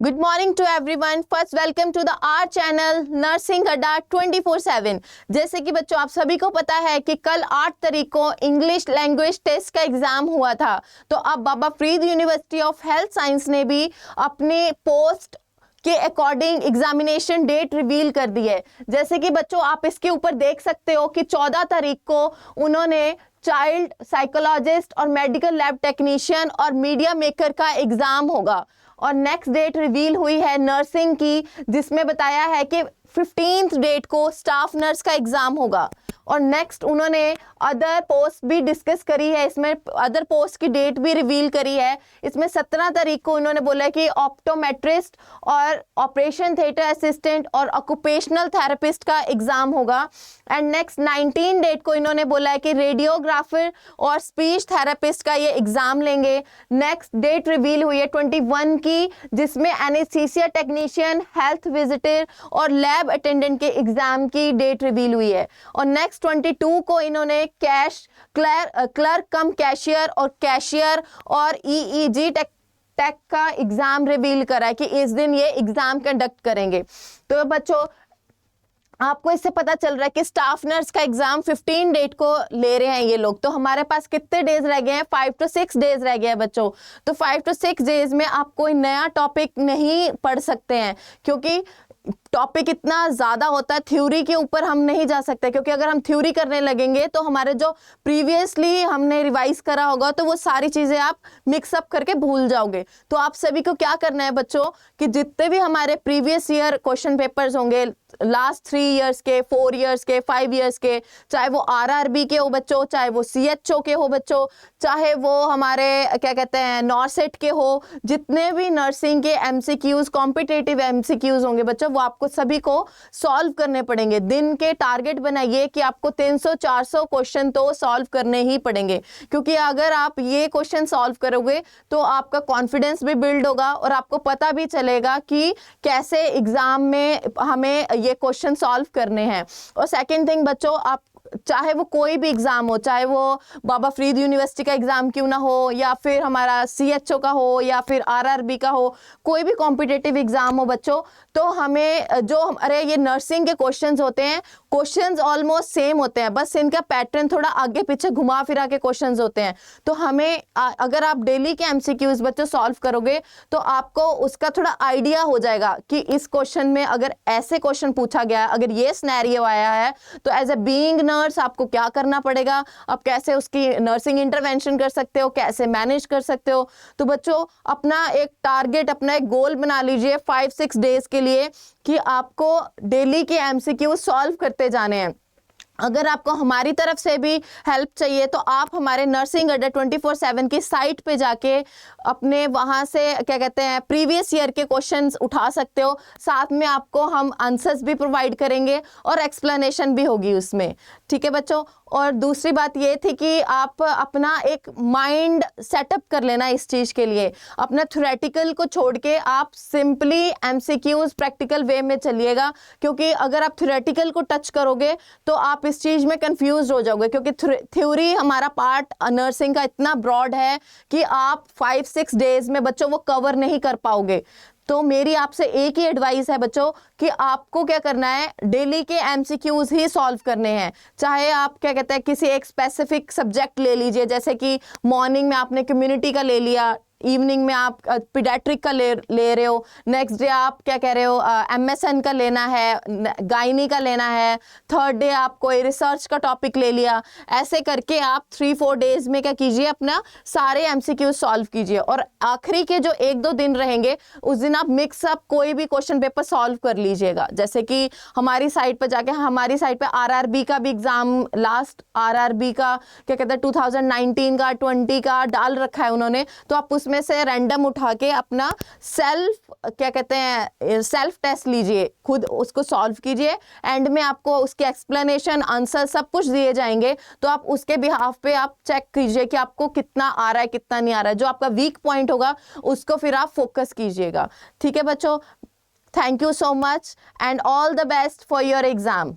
Good morning to everyone. First welcome to the our channel nursing Adda 24/7। जैसे कि बच्चों आप सभी को पता है कि कल 8 तारीख को इंग्लिश लैंग्वेज टेस्ट का एग्जाम हुआ था। तो अब Baba Farid university of health science ने भी अपने पोस्ट के अकॉर्डिंग एग्जामिनेशन डेट रिवील कर दी है। जैसे कि बच्चों आप इसके ऊपर देख सकते हो कि 14 तारीख को उन्होंने चाइल्ड साइकोलॉजिस्ट और मेडिकल लैब टेक्नीशियन और मीडिया मेकर का एग्जाम होगा। और नेक्स्ट डेट रिवील हुई है नर्सिंग की, जिसमें बताया है कि 15th डेट को स्टाफ नर्स का एग्जाम होगा। और नेक्स्ट उन्होंने अदर पोस्ट भी डिस्कस करी है, इसमें अदर पोस्ट की डेट भी रिवील करी है। इसमें 17 तारीख को उन्होंने बोला कि ऑप्टोमेट्रिस्ट और ऑपरेशन थिएटर असिस्टेंट और ऑक्यूपेशनल थेरेपिस्ट का एग्जाम होगा। एंड नेक्स्ट 19 डेट को इन्होंने बोला है कि रेडियोग्राफर और स्पीच थेरेपिस्ट का ये एग्जाम लेंगे। नेक्स्ट डेट रिवील हुई है 21 की, जिसमें एनेस्थीसिया टेक्नीशियन, हेल्थ विजिटर और लैब अटेंडेंट के एग्जाम की डेट रिवील हुई है। और नेक्स्ट 22 को इन्होंने क्लर्क कम कैशियर और कैशियर और ईईजी टेक का एग्जाम रिवील करा है कि इस दिन ये एग्जाम कंडक्ट करेंगे। तो बच्चों आपको इससे पता चल रहा है कि स्टाफ नर्स का एग्जाम 15 डेट को ले रहे हैं ये लोग। तो हमारे पास कितने डेज रह गए हैं? 5 to 6 डेज रह गए हैं बच्चों। तो 5 to 6 डेज में आप कोई नया टॉपिक नहीं पढ़ सकते हैं, क्योंकि टॉपिक इतना ज़्यादा होता है, थ्योरी के ऊपर हम नहीं जा सकते। क्योंकि अगर हम थ्योरी करने लगेंगे तो हमारे जो प्रीवियसली हमने रिवाइज करा होगा तो वो सारी चीज़ें आप मिक्सअप करके भूल जाओगे। तो आप सभी को क्या करना है बच्चों कि जितने भी हमारे प्रीवियस ईयर क्वेश्चन पेपर्स होंगे, लास्ट 3 इयर्स के, 4 इयर्स के, 5 इयर्स के, चाहे वो आरआरबी के हो बच्चों, चाहे वो सीएचओ के हो बच्चों, चाहे वो हमारे क्या कहते हैं नॉर्सेट के हो, जितने भी नर्सिंग के एमसीक्यूज, कॉम्पिटिटिव एमसीक्यूज होंगे बच्चों, वो आपको सभी को सॉल्व करने पड़ेंगे। दिन के टारगेट बनाइए कि आपको 300-400 क्वेश्चन तो सॉल्व करने ही पड़ेंगे, क्योंकि अगर आप ये क्वेश्चन सॉल्व करोगे तो आपका कॉन्फिडेंस भी बिल्ड होगा और आपको पता भी चलेगा कि कैसे एग्जाम में हमें ये क्वेश्चन सॉल्व करने हैं। और सेकंड थिंग बच्चों, आप चाहे वो कोई भी एग्जाम हो, चाहे वो बाबा फरीद यूनिवर्सिटी का एग्जाम क्यों ना हो, या फिर हमारा सीएचओ का हो, या फिर आरआरबी का हो, कोई भी कॉम्पिटिटिव एग्जाम हो बच्चों, तो हमें जो हमारे ये नर्सिंग के क्वेश्चंस होते हैं, क्वेश्चंस ऑलमोस्ट सेम होते हैं, बस इनका पैटर्न थोड़ा आगे पीछे घुमा फिरा के क्वेश्चंस होते हैं। तो हमें अगर आप डेली के एमसीक्यूज बच्चों सॉल्व करोगे तो आपको उसका थोड़ा आइडिया हो जाएगा कि इस क्वेश्चन में अगर ऐसे क्वेश्चन पूछा गया है, अगर ये सिनेरियो आया है, तो एज ए बीइंग नर्स आपको क्या करना पड़ेगा, आप कैसे उसकी नर्सिंग इंटरवेंशन कर सकते हो, कैसे मैनेज कर सकते हो। तो बच्चों अपना एक टारगेट, अपना एक गोल बना लीजिए 5-6 डेज के लिए कि आपको डेली के एमसीक्यू सॉल्व करते जाने हैं। अगर आपको हमारी तरफ से भी हेल्प चाहिए तो आप हमारे नर्सिंग अड्डा 24/7 की साइट पे जाके अपने वहाँ से क्या कहते हैं प्रीवियस ईयर के क्वेश्चंस उठा सकते हो। साथ में आपको हम आंसर्स भी प्रोवाइड करेंगे और एक्सप्लेनेशन भी होगी उसमें। ठीक है बच्चों। और दूसरी बात ये थी कि आप अपना एक माइंड सेटअप कर लेना इस चीज़ के लिए, अपना थ्योरेटिकल को छोड़ के आप सिंपली एमसीक्यूज प्रैक्टिकल वे में चलिएगा। क्योंकि अगर आप थ्योरेटिकल को टच करोगे तो आप इस चीज़ में कंफ्यूज हो जाओगे, क्योंकि थ्योरी हमारा पार्ट नर्सिंग का इतना ब्रॉड है कि आप 5-6 डेज में बच्चों वो कवर नहीं कर पाओगे। तो मेरी आपसे एक ही एडवाइस है बच्चों कि आपको क्या करना है, डेली के एमसीक्यूज ही सॉल्व करने हैं। चाहे आप क्या कहते हैं किसी एक स्पेसिफिक सब्जेक्ट ले लीजिए, जैसे कि मॉर्निंग में आपने कम्युनिटी का ले लिया, इवनिंग में आप पीडियाट्रिक का ले रहे हो, नेक्स्ट डे आप क्या कह रहे हो एमएसएन का लेना है, गायनी का लेना है, थर्ड डे आप कोई रिसर्च का टॉपिक ले लिया। ऐसे करके आप 3-4 डेज में क्या कीजिए, अपना सारे एमसीक्यू सॉल्व कीजिए। और आखिरी के जो 1-2 दिन रहेंगे उस दिन आप मिक्सअप कोई भी क्वेश्चन पेपर सॉल्व कर लीजिएगा। जैसे कि हमारी साइट पर जाके, हमारी साइट पर आरआरबी का भी एग्जाम, लास्ट आरआरबी का क्या कहते हैं 2019 का 20 का डाल रखा है उन्होंने, तो आप में से रैंडम उठा के अपना सेल्फ क्या कहते हैं सेल्फ टेस्ट लीजिए, खुद उसको सॉल्व कीजिए। एंड में आपको उसके एक्सप्लेनेशन, आंसर सब कुछ दिए जाएंगे, तो आप उसके बिहाफ पे आप चेक कीजिए कि आपको कितना आ रहा है कितना नहीं आ रहा है। जो आपका वीक पॉइंट होगा उसको फिर आप फोकस कीजिएगा। ठीक है बच्चों, thank you so much and all the best for your exam.